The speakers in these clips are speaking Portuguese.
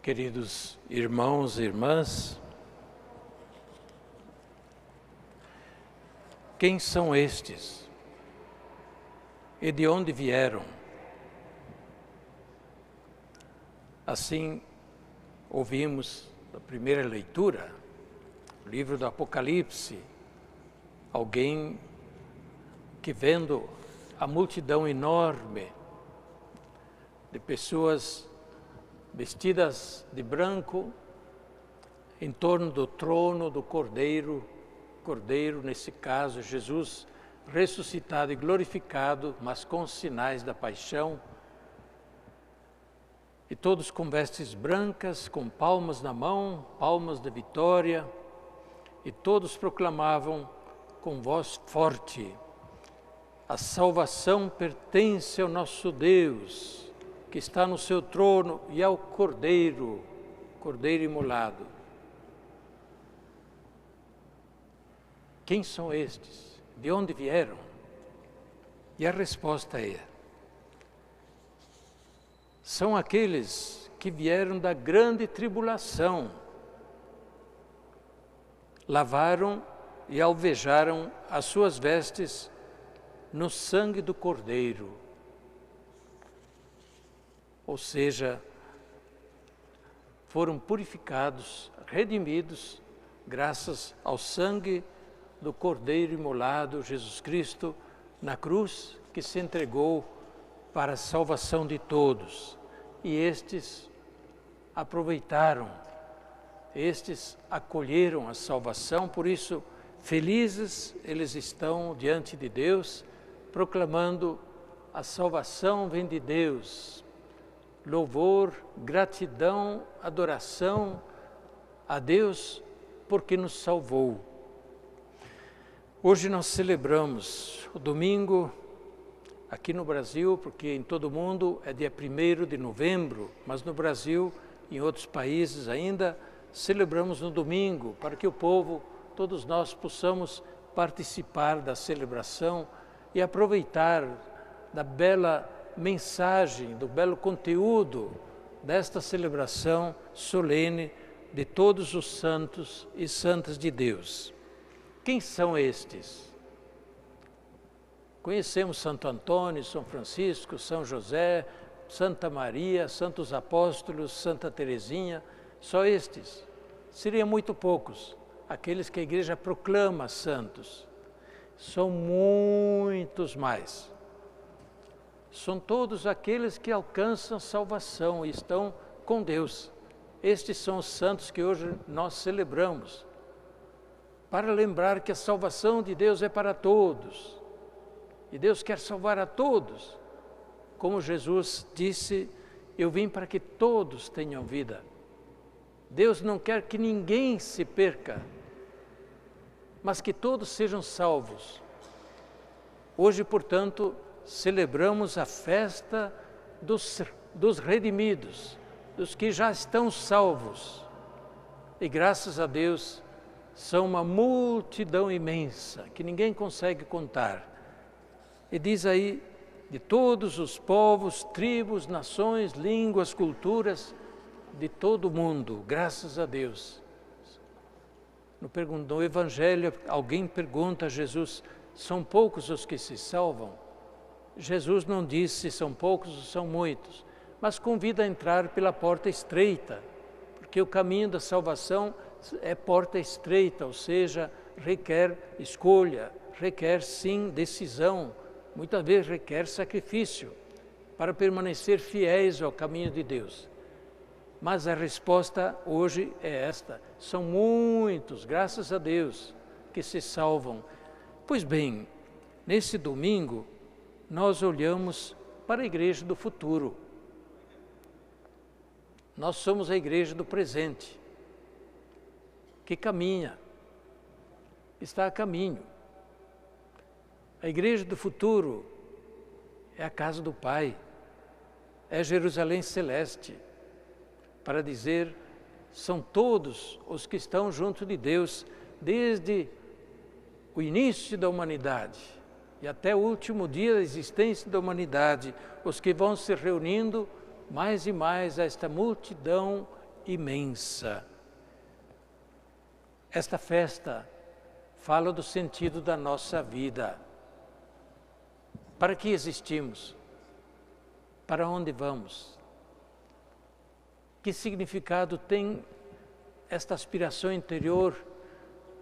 Queridos irmãos e irmãs, quem são estes e de onde vieram? Assim, ouvimos na primeira leitura, o livro do Apocalipse, alguém que vendo a multidão enorme de pessoas vestidas de branco, em torno do trono do Cordeiro, nesse caso, Jesus ressuscitado e glorificado, mas com sinais da paixão, e todos com vestes brancas, com palmas na mão, palmas de vitória, e todos proclamavam com voz forte: a salvação pertence ao nosso Deus, que está no seu trono, e ao Cordeiro imolado. Quem são estes? De onde vieram? E a resposta é: são aqueles que vieram da grande tribulação, lavaram e alvejaram as suas vestes no sangue do Cordeiro. Ou seja, foram purificados, redimidos, graças ao sangue do Cordeiro imolado, Jesus Cristo, na cruz, que se entregou para a salvação de todos. E estes aproveitaram, estes acolheram a salvação, por isso, felizes eles estão diante de Deus, proclamando: a salvação vem de Deus. Louvor, gratidão, adoração a Deus porque nos salvou. Hoje nós celebramos o domingo aqui no Brasil, porque em todo o mundo é dia 1º de novembro, mas no Brasil e em outros países ainda celebramos no domingo, para que o povo, todos nós, possamos participar da celebração e aproveitar da bela mensagem, do belo conteúdo desta celebração solene de todos os santos e santas de Deus. Quem são estes? Conhecemos Santo Antônio, São Francisco, São José, Santa Maria, Santos Apóstolos, Santa Teresinha, só estes. Seriam muito poucos, aqueles que a Igreja proclama santos. São muitos mais. São todos aqueles que alcançam salvação e estão com Deus. Estes são os santos que hoje nós celebramos, para lembrar que a salvação de Deus é para todos. E Deus quer salvar a todos. Como Jesus disse: eu vim para que todos tenham vida. Deus não quer que ninguém se perca, mas que todos sejam salvos. Hoje, portanto, celebramos a festa dos redimidos, dos que já estão salvos. E graças a Deus, são uma multidão imensa, que ninguém consegue contar. E diz aí, de todos os povos, tribos, nações, línguas, culturas, de todo o mundo, graças a Deus. No Evangelho, alguém pergunta a Jesus: são poucos os que se salvam? Jesus não disse se são poucos ou são muitos, mas convida a entrar pela porta estreita, porque o caminho da salvação é porta estreita, ou seja, requer escolha, requer sim decisão, muitas vezes requer sacrifício para permanecer fiéis ao caminho de Deus. Mas a resposta hoje é esta: são muitos, graças a Deus, que se salvam. Pois bem, nesse domingo, nós olhamos para a igreja do futuro. Nós somos a igreja do presente, que caminha, está a caminho. A igreja do futuro é a casa do Pai, é Jerusalém celeste, para dizer: são todos os que estão junto de Deus, desde o início da humanidade e até o último dia da existência da humanidade, os que vão se reunindo mais e mais a esta multidão imensa. Esta festa fala do sentido da nossa vida. Para que existimos? Para onde vamos? Que significado tem esta aspiração interior,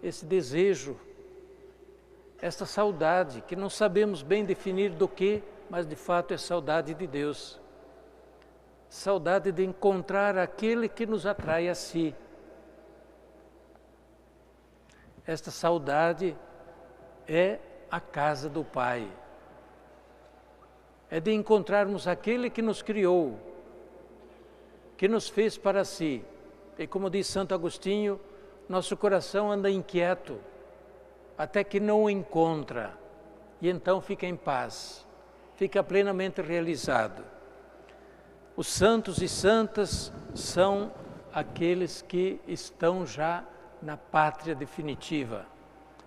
esse desejo, esta saudade, que não sabemos bem definir do que, mas de fato é saudade de Deus. Saudade de encontrar aquele que nos atrai a si. Esta saudade é a casa do Pai. É de encontrarmos aquele que nos criou, que nos fez para si. E como diz Santo Agostinho, nosso coração anda inquieto, até que não o encontra, e então fica em paz, fica plenamente realizado. Os santos e santas são aqueles que estão já na pátria definitiva,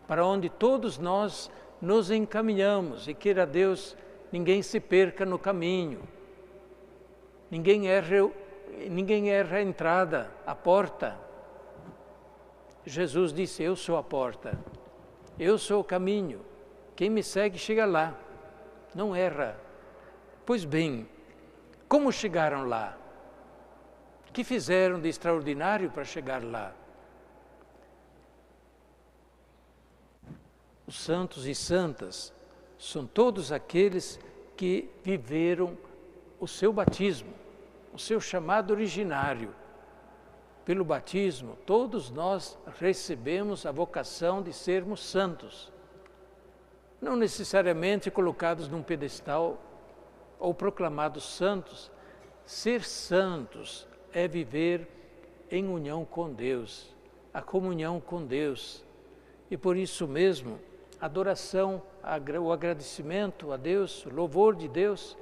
para onde todos nós nos encaminhamos, e queira Deus, ninguém se perca no caminho, ninguém erra a entrada, a porta. Jesus disse: eu sou a porta, eu sou o caminho, quem me segue chega lá, não erra. Pois bem, como chegaram lá? O que fizeram de extraordinário para chegar lá? Os santos e santas são todos aqueles que viveram o seu batismo, o seu chamado originário. Pelo batismo, todos nós recebemos a vocação de sermos santos. Não necessariamente colocados num pedestal ou proclamados santos. Ser santos é viver em união com Deus, a comunhão com Deus. E por isso mesmo, a adoração, o agradecimento a Deus, o louvor de Deus,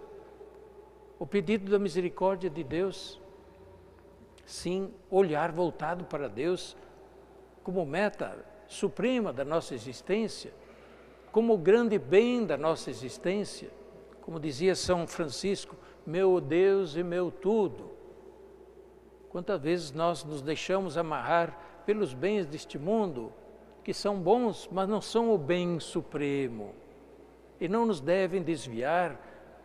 o pedido da misericórdia de Deus, sim, olhar voltado para Deus como meta suprema da nossa existência, como o grande bem da nossa existência, como dizia São Francisco, meu Deus e meu tudo. Quantas vezes nós nos deixamos amarrar pelos bens deste mundo, que são bons, mas não são o bem supremo, e não nos devem desviar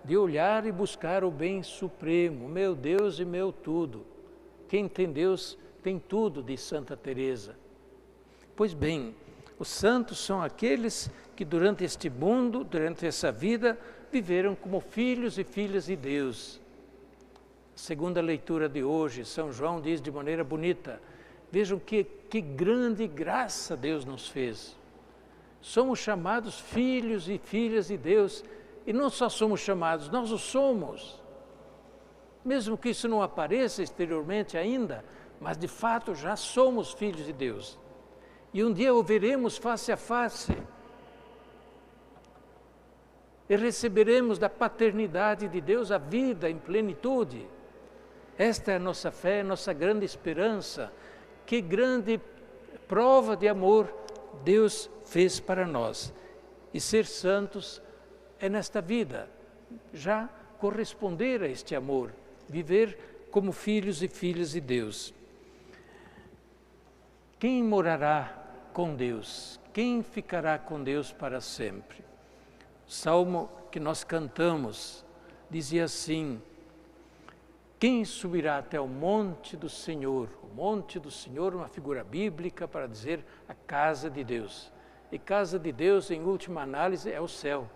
de olhar e buscar o bem supremo, meu Deus e meu tudo. Quem tem Deus tem tudo, diz Santa Teresa. Pois bem, os santos são aqueles que durante este mundo, durante essa vida, viveram como filhos e filhas de Deus. Segundo a leitura de hoje, São João diz de maneira bonita, vejam que grande graça Deus nos fez. Somos chamados filhos e filhas de Deus, e não só somos chamados, nós o somos. Mesmo que isso não apareça exteriormente ainda, mas de fato já somos filhos de Deus. E um dia o veremos face a face. E receberemos da paternidade de Deus a vida em plenitude. Esta é a nossa fé, nossa grande esperança. Que grande prova de amor Deus fez para nós. E ser santos é nesta vida, já corresponder a este amor, viver como filhos e filhas de Deus. Quem morará com Deus? Quem ficará com Deus para sempre? O salmo que nós cantamos dizia assim, quem subirá até o monte do Senhor? O monte do Senhor, uma figura bíblica para dizer a casa de Deus. E casa de Deus, em última análise, é o céu.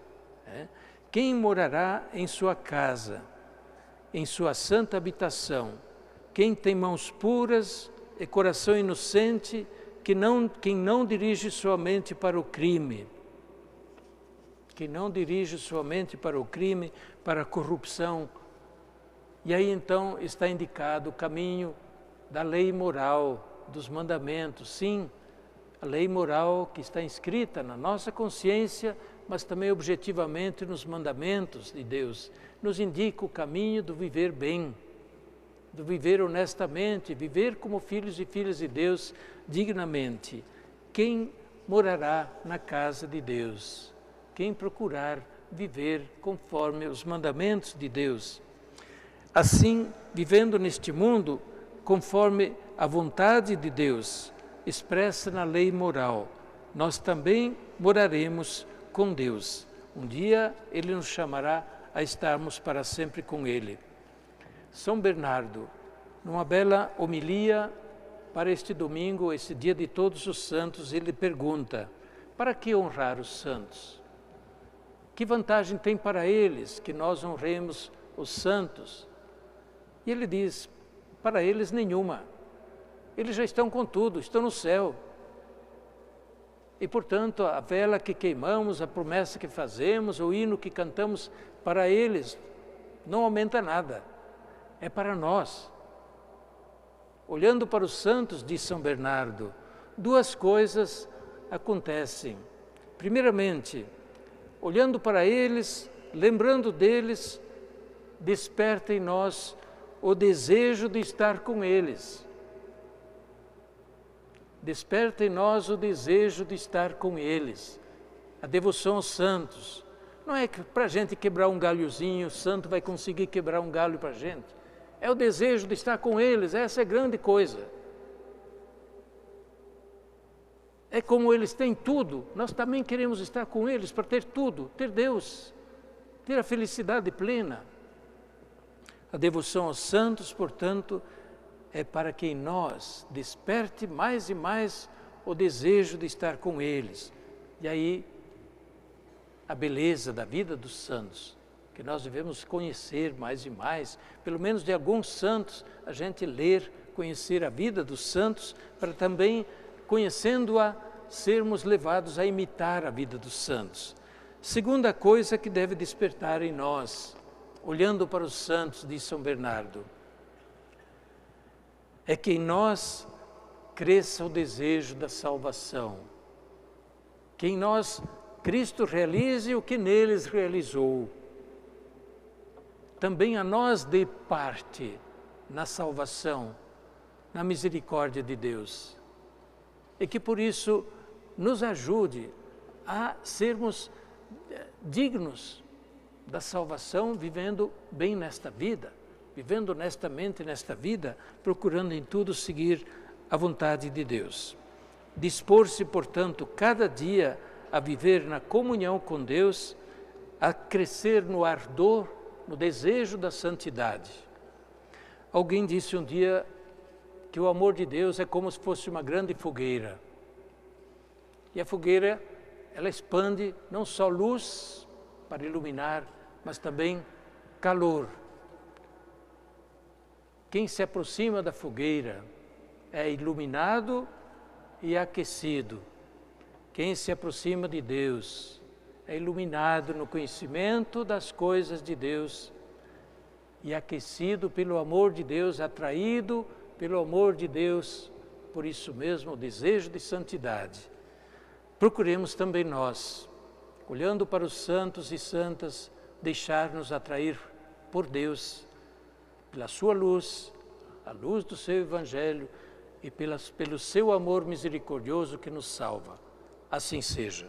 Quem morará em sua casa, em sua santa habitação? Quem tem mãos puras e coração inocente, quem não dirige sua mente para o crime. Quem não dirige sua mente para o crime, para a corrupção. E aí então está indicado o caminho da lei moral, dos mandamentos. Sim, a lei moral que está inscrita na nossa consciência, mas também objetivamente nos mandamentos de Deus, nos indica o caminho do viver bem, do viver honestamente, viver como filhos e filhas de Deus dignamente. Quem morará na casa de Deus? Quem procurar viver conforme os mandamentos de Deus? Assim, vivendo neste mundo, conforme a vontade de Deus, expressa na lei moral, nós também moraremos com Deus. Um dia Ele nos chamará a estarmos para sempre com Ele. São Bernardo, numa bela homilia para este domingo, esse dia de todos os santos, ele pergunta: para que honrar os santos? Que vantagem tem para eles que nós honremos os santos? E ele diz: para eles nenhuma. Eles já estão com tudo, estão no céu. E, portanto, a vela que queimamos, a promessa que fazemos, o hino que cantamos, para eles não aumenta nada. É para nós. Olhando para os santos, diz São Bernardo, duas coisas acontecem. Primeiramente, olhando para eles, lembrando deles, desperta em nós o desejo de estar com eles. Desperta em nós o desejo de estar com eles. A devoção aos santos. Não é que para a gente quebrar um galhozinho, o santo vai conseguir quebrar um galho para a gente. É o desejo de estar com eles, essa é grande coisa. É como eles têm tudo, nós também queremos estar com eles para ter tudo, ter Deus, ter a felicidade plena. A devoção aos santos, portanto, é para que em nós desperte mais e mais o desejo de estar com eles. E aí, a beleza da vida dos santos, que nós devemos conhecer mais e mais, pelo menos de alguns santos, a gente ler, conhecer a vida dos santos, para também, conhecendo-a, sermos levados a imitar a vida dos santos. Segunda coisa que deve despertar em nós, olhando para os santos, diz São Bernardo, é que em nós cresça o desejo da salvação, que em nós Cristo realize o que neles realizou. Também a nós dê parte na salvação, na misericórdia de Deus. E que por isso nos ajude a sermos dignos da salvação, vivendo bem nesta vida, vivendo honestamente nesta vida, procurando em tudo seguir a vontade de Deus. Dispor-se, portanto, cada dia a viver na comunhão com Deus, a crescer no ardor, no desejo da santidade. Alguém disse um dia que o amor de Deus é como se fosse uma grande fogueira. E a fogueira, ela expande não só luz para iluminar, mas também calor. Quem se aproxima da fogueira é iluminado e aquecido. Quem se aproxima de Deus é iluminado no conhecimento das coisas de Deus e aquecido pelo amor de Deus, atraído pelo amor de Deus, por isso mesmo o desejo de santidade. Procuremos também nós, olhando para os santos e santas, deixar-nos atrair por Deus, pela sua luz, a luz do seu Evangelho e pelo seu amor misericordioso que nos salva. Assim seja.